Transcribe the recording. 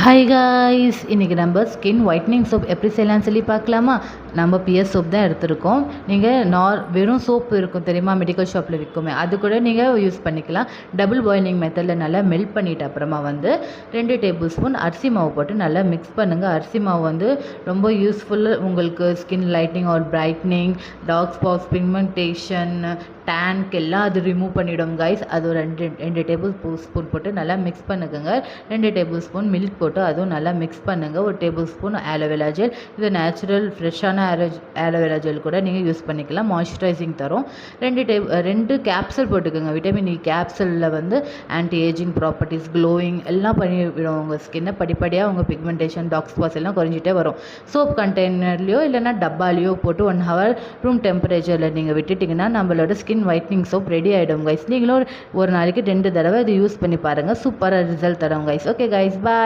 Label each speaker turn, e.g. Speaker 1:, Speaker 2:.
Speaker 1: Hi guys, இன்றைக்கி நம்ம skin whitening soap எப்படி செய்யலாம்னு சொல்லி பார்க்கலாமா. நம்ம பிஎஸ் சோப் தான் எடுத்திருக்கோம். நீங்கள் வெறும் சோப்பு இருக்கும் தெரியுமா, மெடிக்கல் ஷாப்பில் விற்குமே, அது கூட நீங்கள் யூஸ் பண்ணிக்கலாம். டபுள் பாயிலிங் மெத்தடில் நல்லா மெல்ட் பண்ணிவிட்டு அப்புறமா 2 டேபிள் ஸ்பூன் அரிசி மாவு போட்டு நல்லா மிக்ஸ் பண்ணுங்கள். அரிசி மாவு ரொம்ப யூஸ்ஃபுல் உங்களுக்கு skin lightening or brightening, dark spots, pigmentation, டேன்க்கு எல்லாம் அது ரிமூவ் பண்ணிவிடும் கைஸ். அது ஒரு 2 டேபிள் ஸ்பூன் போட்டு நல்லா மிக்ஸ் பண்ணுங்க. 2 டேபிள் ஸ்பூன் மில்க் போட்டு அதுவும் நல்லா மிக்ஸ் பண்ணுங்கள். 1 டேபிள் ஸ்பூன் ஆலோவேரா ஜெல், இது நேச்சுரல் ஃப்ரெஷ்ஷான ஆலோவேரா ஜெல் கூட நீங்கள் யூஸ் பண்ணிக்கலாம், மாய்ஸ்சரைசிங் தரும். 2 கேப்சூல் போட்டுக்கோங்க. விட்டமின் இ கேப்சூலில் ஆன்டி ஏஜிங் ப்ராப்பர்ட்டிஸ், க்ளோயிங் எல்லாம் பண்ணிவிடும் உங்கள் ஸ்கின்னை. படிப்படியாக உங்கள் பிக்மெண்டேஷன், டார்க் ஸ்பாட்ஸ் எல்லாம் குறைஞ்சிட்டே வரும். சோப் கண்டெய்னர்லையோ இல்லைனா டப்பாலையோ போட்டு 1 ஹவர் ரூம் டெம்பரேச்சரில் நீங்கள் விட்டுட்டிங்கன்னா நம்மளோட ஸ்கின் ஒயிட்னிங் சோப் ரெடி ஆகிடும் கைஸ். நீங்களும் ஒரு நாளைக்கு 2 தடவை இது யூஸ் பண்ணி பாருங்கள். சூப்பராக ரிசல்ட் தரும் கைஸ். ஓகே கைஸ், பாய்.